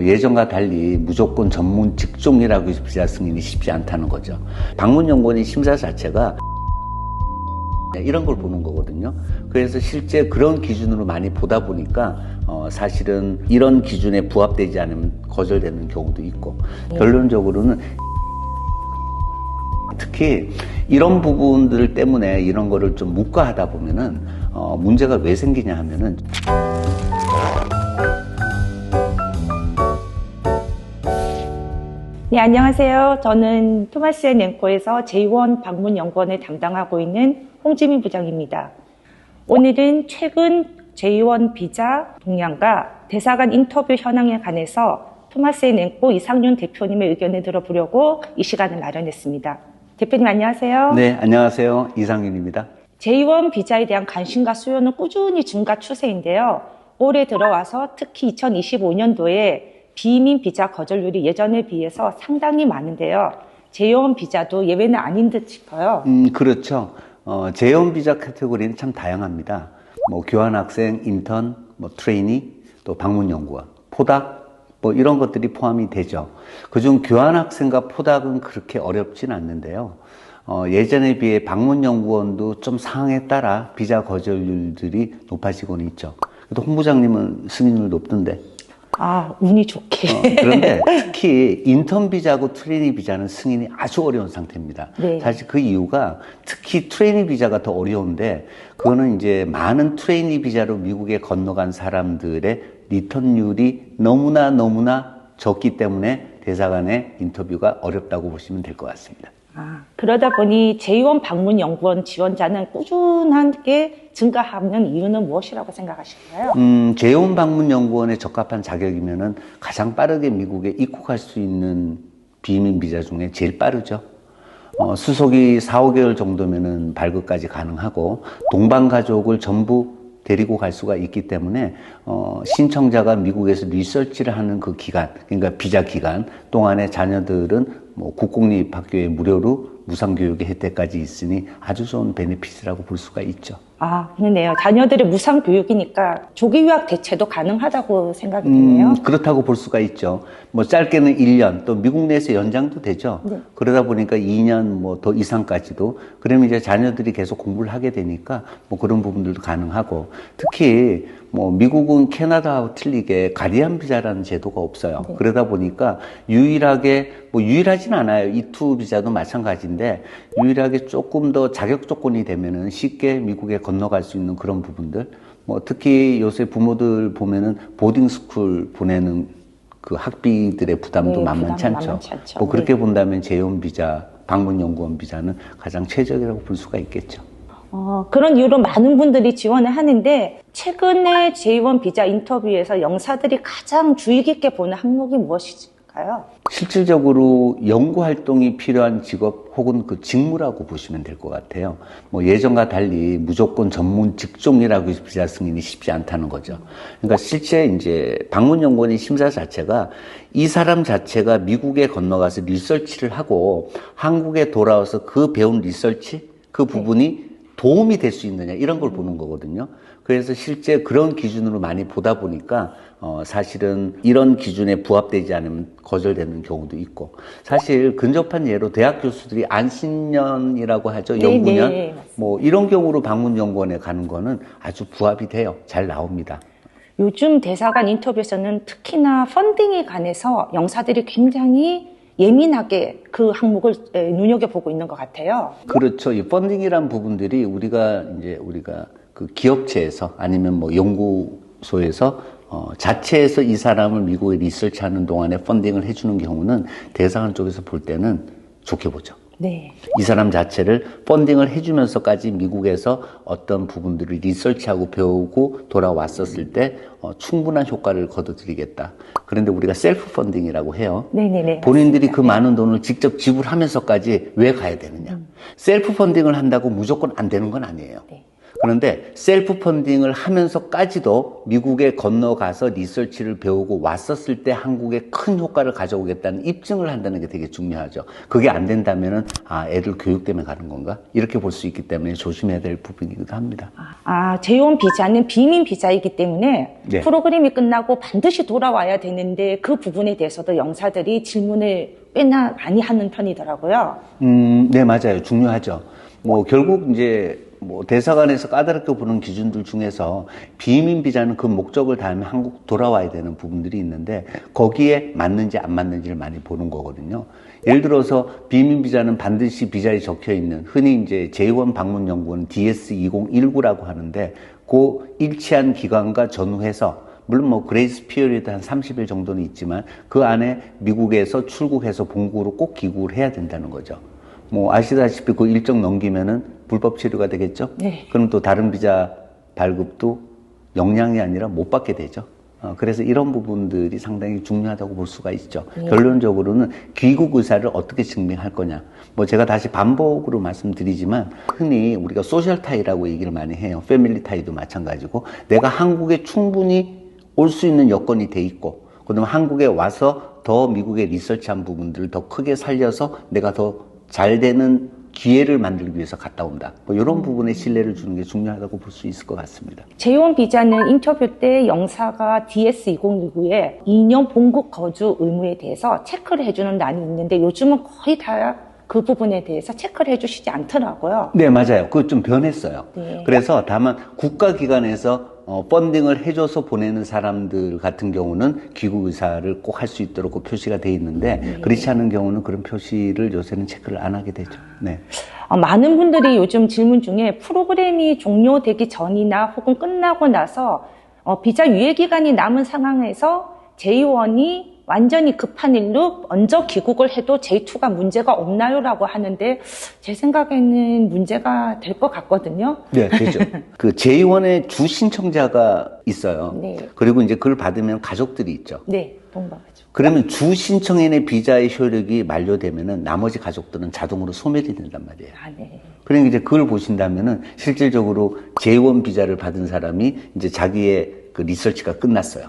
예전과 달리 무조건 전문 직종이라고 해서 비자 승인이 쉽지 않다는 거죠. 방문연구원의 심사 자체가 이런 걸 보는 거거든요. 그래서 실제 그런 기준으로 많이 보다 보니까 사실은 이런 기준에 부합되지 않으면 거절되는 경우도 있고, 결론적으로는 특히 이런 부분들 때문에 이런 거를 좀 묵과하다 보면은 문제가 왜 생기냐 하면은 네, 안녕하세요. 저는 토마스 앤 앵커에서 J1 방문연구원을 담당하고 있는 홍지민 부장입니다. 오늘은 최근 J1 비자 동향과 대사관 인터뷰 현황에 관해서 토마스 앤 앵커 이상윤 대표님의 의견을 들어보려고 이 시간을 마련했습니다. 대표님 안녕하세요. 네, 안녕하세요. 이상윤입니다. J1 비자에 대한 관심과 수요는 꾸준히 증가 추세인데요. 올해 들어와서 특히 2025년도에 비이민 비자 거절률이 예전에 비해서 상당히 많은데요. J1 비자도 예외는 아닌 듯 싶어요. 그렇죠. J1 비자 카테고리는 참 다양합니다. 교환학생, 인턴, 트레이니, 또 방문연구원, 포닥, 이런 것들이 포함이 되죠. 그중 교환학생과 포닥은 그렇게 어렵진 않는데요. 예전에 비해 방문연구원도 좀 상황에 따라 비자 거절률들이 높아지고는 있죠. 그래도 홍 부장님은 승인율 높던데. 운이 좋게. 그런데 특히 인턴 비자하고 트레이니 비자는 승인이 아주 어려운 상태입니다. 네. 사실 그 이유가 특히 트레이니 비자가 더 어려운데, 그거는 이제 많은 트레이니 비자로 미국에 건너간 사람들의 리턴율이 너무나 적기 때문에 대사관의 인터뷰가 어렵다고 보시면 될 것 같습니다. 그러다 보니 J1 방문연구원 지원자는 꾸준하게 증가하는 이유는 무엇이라고 생각하실까요? J1 방문연구원에 적합한 자격이면은 가장 빠르게 미국에 입국할 수 있는 비이민 비자 중에 제일 빠르죠. 수속이 4, 5개월 정도면은 발급까지 가능하고, 동반 가족을 전부 데리고 갈 수가 있기 때문에 신청자가 미국에서 리서치를 하는 그 기간, 그러니까 비자 기간 동안에 자녀들은 국공립학교에 무료로 무상교육의 혜택까지 있으니 아주 좋은 베네핏이라고 볼 수가 있죠. 그러네요. 자녀들의 무상교육이니까 조기 유학 대체도 가능하다고 생각이 되네요. 그렇다고 볼 수가 있죠. 짧게는 1년, 또 미국 내에서 연장도 되죠. 네. 그러다 보니까 2년 더 이상까지도. 그러면 이제 자녀들이 계속 공부를 하게 되니까 그런 부분들도 가능하고, 특히 미국은 캐나다와 틀리게 가디안 비자라는 제도가 없어요. 네. 그러다 보니까 유일하게, 유일하진 않아요. E2 비자도 마찬가지인데, 유일하게 조금 더 자격 조건이 되면은 쉽게 미국에 건너갈 수 있는 그런 부분들. 특히 요새 부모들 보면은 보딩스쿨 보내는 그 학비들의 부담도 만만치 않죠. 그렇게 본다면 J1 비자, 방문연구원 비자는 가장 최적이라고 볼 수가 있겠죠. 그런 이유로 많은 분들이 지원을 하는데, 최근에 J1 비자 인터뷰에서 영사들이 가장 주의 깊게 보는 항목이 무엇일까요? 실질적으로 연구활동이 필요한 직업 혹은 그 직무라고 보시면 될 것 같아요. 예전과 달리 무조건 전문 직종이라고 해서 비자 승인이 쉽지 않다는 거죠. 그러니까 실제 이제 방문연구원의 심사 자체가 이 사람 자체가 미국에 건너가서 리서치를 하고 한국에 돌아와서 그 배운 리서치, 그 부분이 도움이 될 수 있느냐, 이런 걸 보는 거거든요. 그래서 실제 그런 기준으로 많이 보다 보니까 사실은 이런 기준에 부합되지 않으면 거절되는 경우도 있고, 사실 근접한 예로 대학 교수들이 안신년이라고 하죠. 연구년. 네. 이런 경우로 방문연구원에 가는 거는 아주 부합이 돼요. 잘 나옵니다. 요즘 대사관 인터뷰에서는 특히나 펀딩에 관해서 영사들이 굉장히 예민하게 그 항목을 눈여겨보고 있는 것 같아요. 그렇죠. 이 펀딩이란 부분들이 우리가 그 기업체에서 아니면 연구소에서 자체에서 이 사람을 미국에 리서치하는 동안에 펀딩을 해주는 경우는 대사관 쪽에서 볼 때는 좋게 보죠. 네. 이 사람 자체를 펀딩을 해주면서까지 미국에서 어떤 부분들을 리서치하고 배우고 돌아왔었을 때 충분한 효과를 거둬들이겠다. 그런데 우리가 셀프 펀딩이라고 해요. 네네네. 본인들이 맞습니다. 그 많은 돈을 직접 지불하면서까지 왜 가야 되느냐. 셀프 펀딩을 한다고 무조건 안 되는 건 아니에요. 네. 그런데 셀프 펀딩을 하면서까지도 미국에 건너가서 리서치를 배우고 왔었을 때 한국에 큰 효과를 가져오겠다는 입증을 한다는 게 되게 중요하죠. 그게 안 된다면은 애들 교육 때문에 가는 건가? 이렇게 볼 수 있기 때문에 조심해야 될 부분이기도 합니다. 재원 비자는 비민 비자이기 때문에 네. 프로그램이 끝나고 반드시 돌아와야 되는데 그 부분에 대해서도 영사들이 질문을 꽤나 많이 하는 편이더라고요. 네, 맞아요. 중요하죠. 결국 이제 대사관에서 까다롭게 보는 기준들 중에서 비민 비자는 그 목적을 다하면 한국 돌아와야 되는 부분들이 있는데 거기에 맞는지 안 맞는지를 많이 보는 거거든요. 예를 들어서 비민 비자는 반드시 비자에 적혀 있는 흔히 이제 제1 방문 연구원 DS2019라고 하는데 그 일치한 기관과 전후해서 물론 그레이스 피어리드 한 30일 정도는 있지만 그 안에 미국에서 출국해서 본국으로 꼭 귀국을 해야 된다는 거죠. 아시다시피 그 일정 넘기면은 불법 체류가 되겠죠? 네. 그럼 또 다른 비자 발급도 영향이 아니라 못 받게 되죠. 그래서 이런 부분들이 상당히 중요하다고 볼 수가 있죠. 네. 결론적으로는 귀국 의사를 어떻게 증명할 거냐. 제가 다시 반복으로 말씀드리지만 흔히 우리가 소셜 타이라고 얘기를 많이 해요. 패밀리 타이도 마찬가지고 내가 한국에 충분히 올 수 있는 여건이 돼 있고 그다음에 한국에 와서 더 미국에 리서치한 부분들을 더 크게 살려서 내가 더 잘 되는 기회를 만들기 위해서 갔다 온다. 이런 부분에 신뢰를 주는 게 중요하다고 볼 수 있을 것 같습니다. 재원 비자는 인터뷰 때 영사가 DS2019에 2년 본국 거주 의무에 대해서 체크를 해주는 난이 있는데 요즘은 거의 다 그 부분에 대해서 체크를 해주시지 않더라고요. 네, 맞아요. 그거 좀 변했어요. 네. 그래서 다만 국가기관에서 펀딩을 해줘서 보내는 사람들 같은 경우는 귀국 의사를 꼭 할 수 있도록 그 표시가 돼 있는데 그렇지 않은 경우는 그런 표시를 요새는 체크를 안 하게 되죠. 네. 많은 분들이 요즘 질문 중에 프로그램이 종료되기 전이나 혹은 끝나고 나서 비자 유예 기간이 남은 상황에서 J1이 완전히 급한 일로 먼저 귀국을 해도 J2가 문제가 없나요? 라고 하는데 제 생각에는 문제가 될 것 같거든요. 네, 되죠. 그 J1의 주 신청자가 있어요. 네. 그리고 이제 그걸 받으면 가족들이 있죠. 네, 동반하죠. 그러면 주 신청인의 비자의 효력이 만료되면은 나머지 가족들은 자동으로 소멸이 된단 말이에요. 네. 그러니까 이제 그걸 보신다면은 실질적으로 J1 비자를 받은 사람이 이제 자기의 그 리서치가 끝났어요.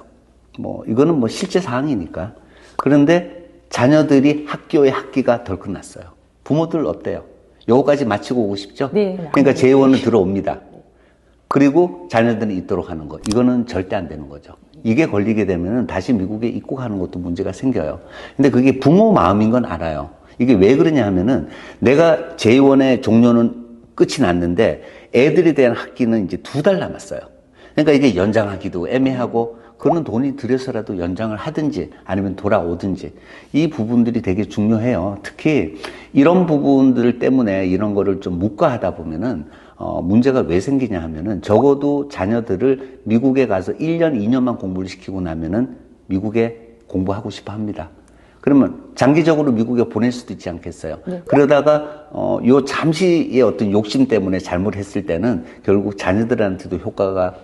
이거는 실제 사항이니까. 그런데 자녀들이 학교의 학기가 덜 끝났어요. 부모들 어때요? 요거까지 마치고 오고 싶죠? 네. 그러니까 J1은 들어옵니다. 그리고 자녀들은 있도록 하는 거. 이거는 절대 안 되는 거죠. 이게 걸리게 되면 다시 미국에 입국하는 것도 문제가 생겨요. 근데 그게 부모 마음인 건 알아요. 이게 왜 그러냐 하면은 내가 J1의 종료는 끝이 났는데 애들에 대한 학기는 이제 2달 남았어요. 그러니까 이게 연장하기도 애매하고 그런 돈이 들여서라도 연장을 하든지 아니면 돌아오든지 이 부분들이 되게 중요해요. 특히 이런 부분들 때문에 이런 거를 좀 묵과하다 보면은 문제가 왜 생기냐 하면은 적어도 자녀들을 미국에 가서 1년, 2년만 공부를 시키고 나면은 미국에 공부하고 싶어 합니다. 그러면 장기적으로 미국에 보낼 수도 있지 않겠어요? 네. 그러다가 요 잠시의 어떤 욕심 때문에 잘못했을 때는 결국 자녀들한테도 효과가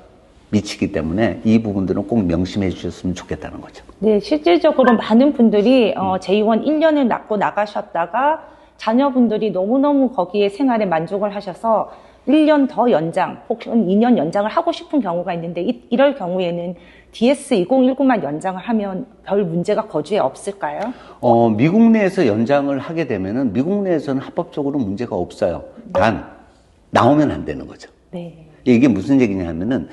미치기 때문에 이 부분들은 꼭 명심해 주셨으면 좋겠다는 거죠. 네, 실질적으로 많은 분들이 J1 1년을 낳고 나가셨다가 자녀분들이 너무너무 거기에 생활에 만족을 하셔서 1년 더 연장 혹은 2년 연장을 하고 싶은 경우가 있는데 이럴 경우에는 DS2019만 연장을 하면 별 문제가 거주에 없을까요? 미국 내에서 연장을 하게 되면은 미국 내에서는 합법적으로 문제가 없어요. 단 나오면 안 되는 거죠. 네. 이게 무슨 얘기냐 하면은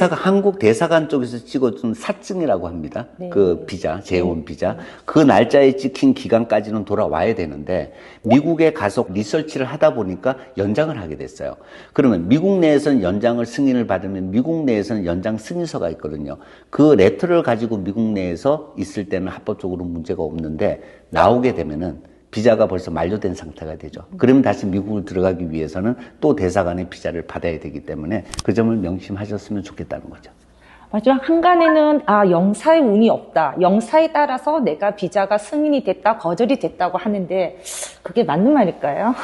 한국 대사관 쪽에서 찍어준 사증이라고 합니다. 네. 그 비자, 재원 비자. 그 날짜에 찍힌 기간까지는 돌아와야 되는데 미국에 가서 리서치를 하다 보니까 연장을 하게 됐어요. 그러면 미국 내에서는 연장을 승인을 받으면 미국 내에서는 연장 승인서가 있거든요. 그 레터를 가지고 미국 내에서 있을 때는 합법적으로 문제가 없는데 나오게 되면은 비자가 벌써 만료된 상태가 되죠. 그러면 다시 미국을 들어가기 위해서는 또 대사관의 비자를 받아야 되기 때문에 그 점을 명심하셨으면 좋겠다는 거죠. 마지막 한간에는 영사의 운이 없다. 영사에 따라서 내가 비자가 승인이 됐다, 거절이 됐다고 하는데 그게 맞는 말일까요?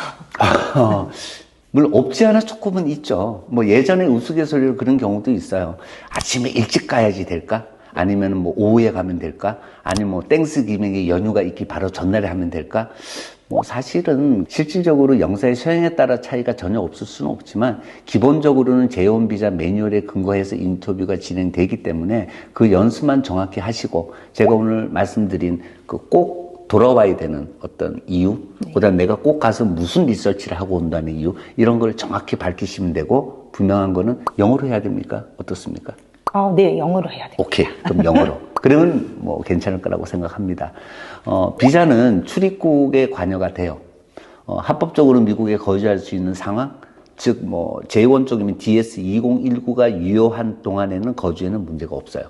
물론 없지 않아 조금은 있죠. 예전에 우스갯소리로 그런 경우도 있어요. 아침에 일찍 가야지 될까? 아니면 뭐 오후에 가면 될까? 아니면 뭐 땡스기빙의 연휴가 있기 바로 전날에 하면 될까? 뭐 사실은 실질적으로 영사의 소양에 따라 차이가 전혀 없을 수는 없지만 기본적으로는 재원 비자 매뉴얼에 근거해서 인터뷰가 진행되기 때문에 그 연습만 정확히 하시고 제가 오늘 말씀드린 그 꼭 돌아와야 되는 어떤 이유, 그다음 내가 꼭 가서 무슨 리서치를 하고 온다는 이유 이런 걸 정확히 밝히시면 되고 분명한 거는 영어로 해야 됩니까? 어떻습니까? 네, 영어로 해야 돼요. 오케이. 그럼 영어로. 그러면 뭐 괜찮을 거라고 생각합니다. 비자는 출입국에 관여가 돼요. 합법적으로 미국에 거주할 수 있는 상황, 즉, 뭐, J1 쪽이면 DS2019가 유효한 동안에는 거주에는 문제가 없어요.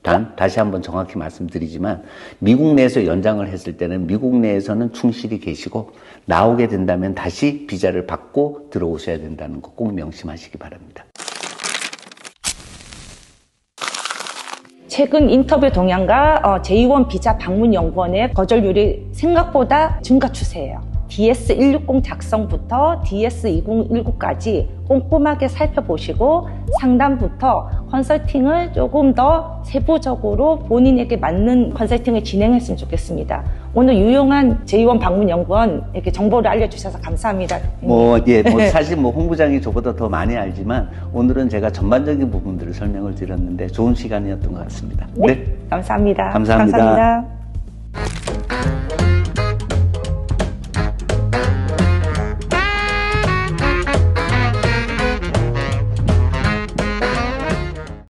단, 다시 한번 정확히 말씀드리지만, 미국 내에서 연장을 했을 때는 미국 내에서는 충실히 계시고, 나오게 된다면 다시 비자를 받고 들어오셔야 된다는 거 꼭 명심하시기 바랍니다. 최근 인터뷰 동향과 제2원 비자 방문 연구원의 거절률이 생각보다 증가 추세예요. DS160 작성부터 DS2019까지 꼼꼼하게 살펴보시고 상담부터 컨설팅을 조금 더 세부적으로 본인에게 맞는 컨설팅을 진행했으면 좋겠습니다. 오늘 유용한 제2원 방문 연구원 이렇게 정보를 알려주셔서 감사합니다. 사실 뭐 홍부장이 저보다 더 많이 알지만 오늘은 제가 전반적인 부분들을 설명을 드렸는데 좋은 시간이었던 것 같습니다. 네, 감사합니다. 감사합니다.